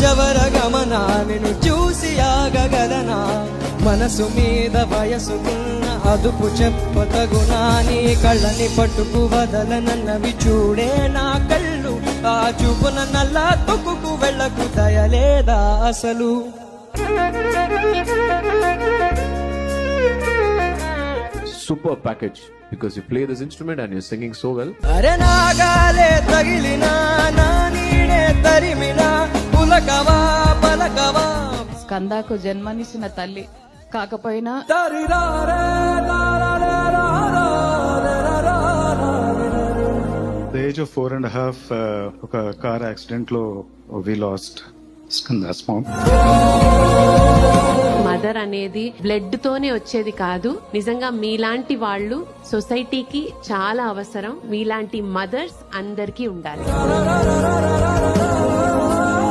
జవర గమనా నిన్ను చూసి ఆగగలనా మనసు మీద వయసుకున్న అదుపు చెప్పతగునా నీ కళ్ళని పట్టుకు వదలనన్నవి చూడే నా కళ్ళు ఆ చూపున నల్లా తొక్కుకు వెళ్ళకు దయలేదా అసలు Super package because you play this instrument and you're singing so well. అరే నాగాలే తగిలినా నా నీడే తరిమినా పులకవా పలకవా స్కందాకు జన్మనిసిన తల్లి కాకపోయినా The age of 4.5 ఒక కార్ యాక్సిడెంట్ లో we lost Skanda's mom. Mother అనేది బ్లడ్ తోనే వచ్చేది కాదు. నిజంగా మీలాంటి వాళ్ళు సొసైటీకి చాలా అవసరం. మీలాంటి మదర్స్ అందరికీ ఉండాలి.